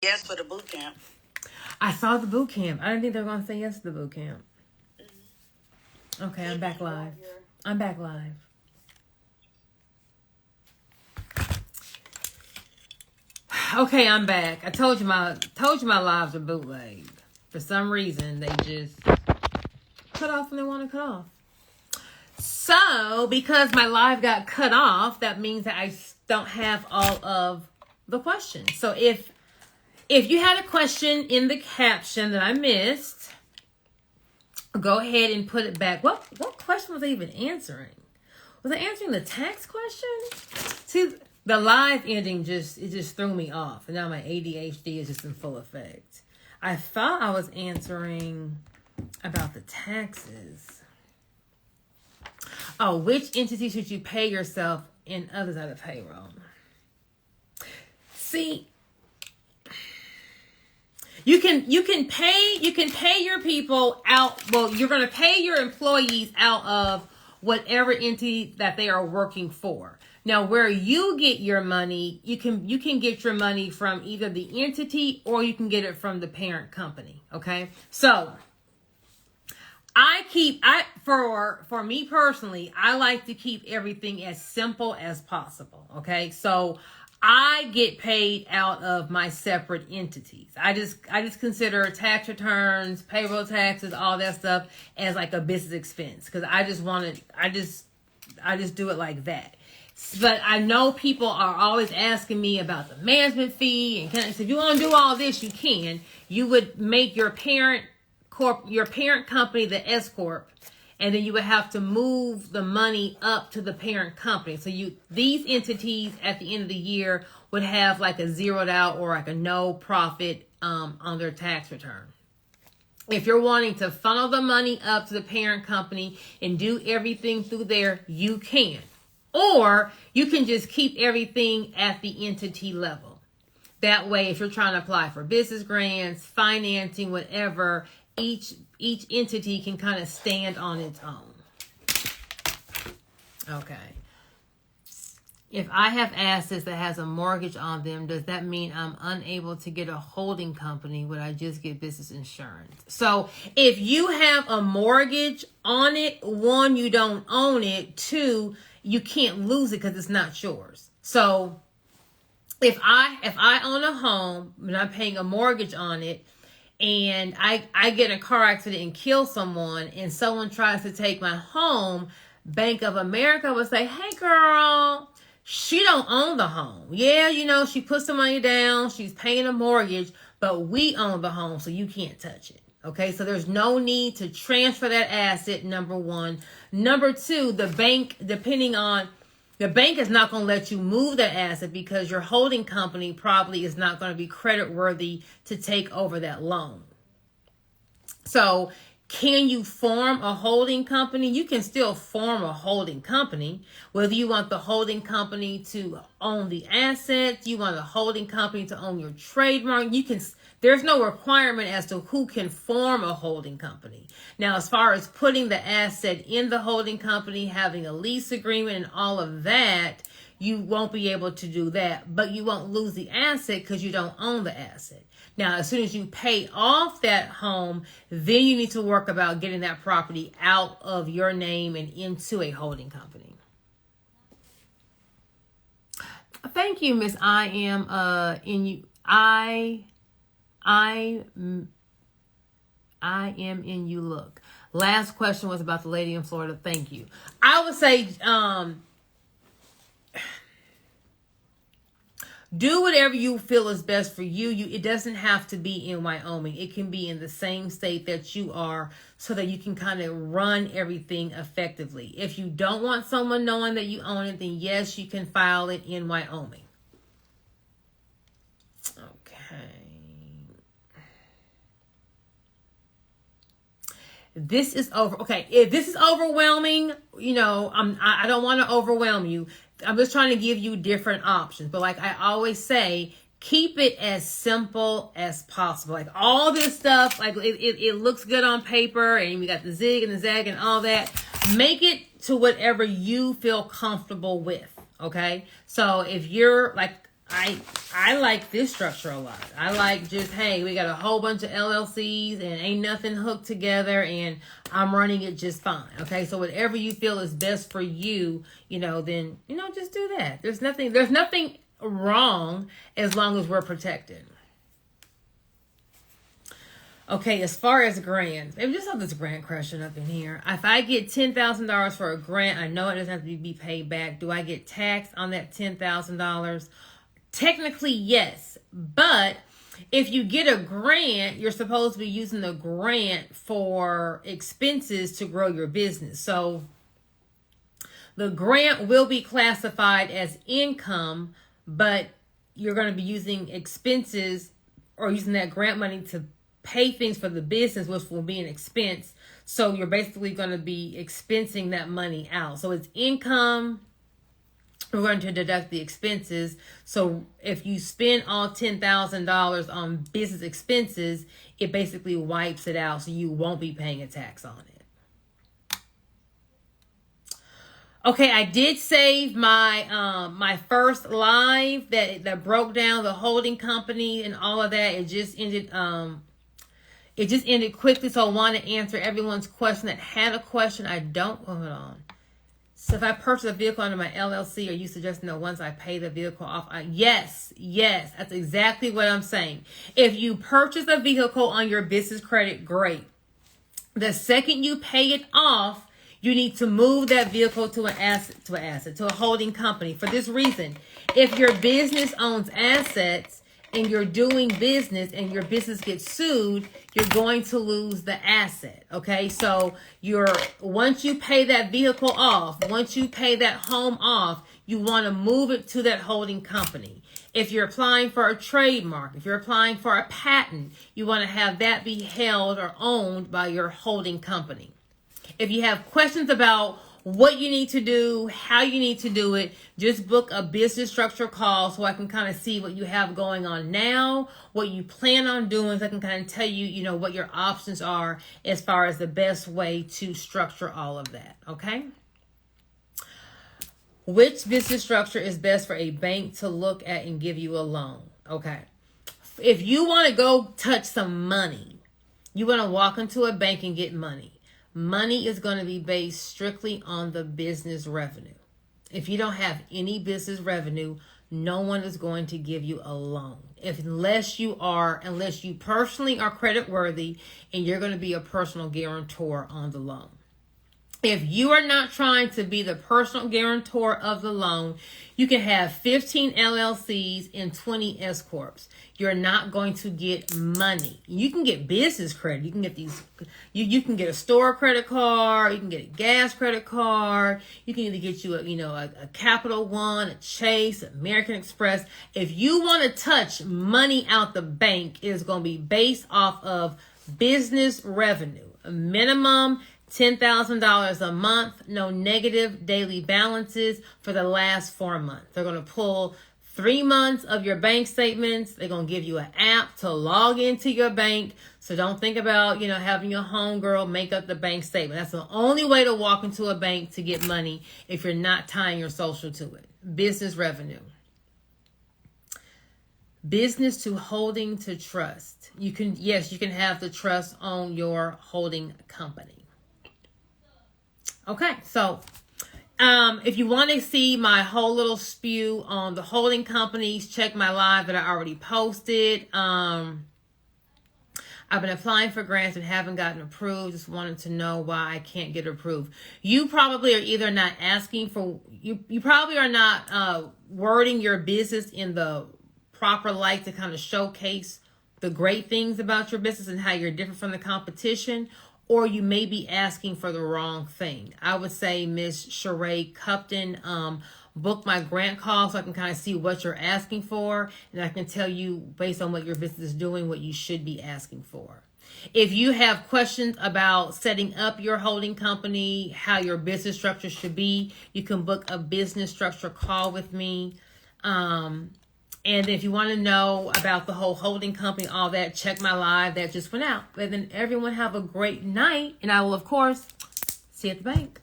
Yes, for the boot camp. I saw the boot camp. I didn't think they were going to say yes to the boot camp. Okay, I'm back live. I'm back live. Okay, I'm back. I told you my lives are bootleg. For some reason, they just cut off when they want to cut off. So, because my live got cut off, that means that I don't have all of the questions. So if you had a question in the caption that I missed, go ahead and put it back. What question was I even answering? Was I answering the tax question? See, the live ending just threw me off. And now my ADHD is just in full effect. I thought I was answering about the taxes. Oh, which entity should you pay yourself and others out of payroll? See, you can pay your people out. Well, you're going to pay your employees out of whatever entity that they are working for. Now, where you get your money, you can get your money from either the entity or you can get it from the parent company. Okay, so for me personally, I like to keep everything as simple as possible. Okay, so I get paid out of my separate entities. I just consider tax returns, payroll taxes, all that stuff as like a business expense because I just do it like that. But I know people are always asking me about the management fee and so if you want to do all this, you can. You would make your parent company the S corp, and then you would have to move the money up to the parent company. So these entities at the end of the year would have like a zeroed out or like a no profit on their tax return. If you're wanting to funnel the money up to the parent company and do everything through there, you can. Or you can just keep everything at the entity level. That way, if you're trying to apply for business grants, financing, whatever, each entity can kind of stand on its own. Okay. If I have assets that has a mortgage on them, does that mean I'm unable to get a holding company? Would I just get business insurance? So if you have a mortgage on it, one, you don't own it. Two, you can't lose it because it's not yours. So if I own a home and I'm paying a mortgage on it, and I get in a car accident and kill someone, and someone tries to take my home, Bank of America would say, hey girl, she don't own the home. Yeah, she put some money down, she's paying a mortgage, but we own the home, so you can't touch it. Okay, so there's no need to transfer that asset, number one. Number two, the bank is not going to let you move that asset because your holding company probably is not going to be credit worthy to take over that loan. So can you form a holding company? You can still form a holding company. Whether you want the holding company to own the assets, you want the holding company to own your trademark, there's no requirement as to who can form a holding company. Now, as far as putting the asset in the holding company, having a lease agreement and all of that, you won't be able to do that, but you won't lose the asset because you don't own the asset. Now, as soon as you pay off that home, then you need to work about getting that property out of your name and into a holding company. Thank you, Miss I am in you look. Last question was about the lady in Florida. Thank you. I would say do whatever you feel is best for you. It doesn't have to be in Wyoming. It can be in the same state that you are so that you can kind of run everything effectively. If you don't want someone knowing that you own it, then yes, you can file it in Wyoming. This is over. Okay, if this is overwhelming, I don't want to overwhelm you. I'm just trying to give you different options. But like I always say, keep it as simple as possible. Like all this stuff, like it looks good on paper, and we got the zig and the zag and all that. Make it to whatever you feel comfortable with. Okay, so if you're like I like this structure a lot. I like just, hey, we got a whole bunch of LLCs and ain't nothing hooked together and I'm running it just fine. Okay, so whatever you feel is best for you, then, just do that. There's nothing wrong as long as we're protected. Okay, as far as grants, maybe just have this grant question up in here. If I get $10,000 for a grant, I know it doesn't have to be paid back. Do I get taxed on that $10,000? Technically, yes. But if you get a grant, you're supposed to be using the grant for expenses to grow your business. So the grant will be classified as income, but you're going to be using expenses or using that grant money to pay things for the business, which will be an expense. So you're basically going to be expensing that money out. So it's income. We're going to deduct the expenses. So if you spend all $10,000 on business expenses, it basically wipes it out. So you won't be paying a tax on it. Okay, I did save my my first live that broke down the holding company and all of that. It just ended quickly, so I want to answer everyone's question that had a question. Hold on. So if I purchase a vehicle under my LLC, are you suggesting that once I pay the vehicle off? Yes, that's exactly what I'm saying. If you purchase a vehicle on your business credit, great. The second you pay it off, you need to move that vehicle to a holding company. For this reason, if your business owns assets and you're doing business and your business gets sued, you're going to lose the asset. Okay, so once you pay that vehicle off, once you pay that home off, you want to move it to that holding company. If you're applying for a trademark, if you're applying for a patent, you want to have that be held or owned by your holding company. If you have questions about what you need to do, how you need to do it, just book a business structure call so I can kind of see what you have going on now, what you plan on doing, so I can kind of tell you, what your options are as far as the best way to structure all of that, okay? Which business structure is best for a bank to look at and give you a loan? Okay. If you want to go touch some money, you want to walk into a bank and get money. Money is going to be based strictly on the business revenue. If you don't have any business revenue, no one is going to give you a loan. Unless you personally are credit worthy and you're going to be a personal guarantor on the loan. If you are not trying to be the personal guarantor of the loan, you can have 15 LLCs and 20 S Corps. You're not going to get money. You can get business credit. You can get you can get a store credit card. You can get a gas credit card. You can either get you a Capital One, a Chase, American Express. If you want to touch money out the bank, it is going to be based off of business revenue. A minimum $10,000 a month, no negative daily balances for the last 4 months. They're going to pull 3 months of your bank statements. They're going to give you an app to log into your bank. So don't think about, having your homegirl make up the bank statement. That's the only way to walk into a bank to get money if you're not tying your social to it. Business revenue. Business to holding to trust. You can have the trust on your holding company. Okay, so if you want to see my whole little spew on the holding companies, check my live that I already posted. I've been applying for grants and haven't gotten approved. Just wanted to know why I can't get approved. You probably are either not asking for, you probably are not wording your business in the proper light to kind of showcase the great things about your business and how you're different from the competition. Or you may be asking for the wrong thing. I would say, Miss Sheree Cupton, book my grant call so I can kind of see what you're asking for. And I can tell you, based on what your business is doing, what you should be asking for. If you have questions about setting up your holding company, how your business structure should be, you can book a business structure call with me. And if you want to know about the whole holding company, all that, check my live that just went out. And then everyone have a great night. And I will, of course, see you at the bank.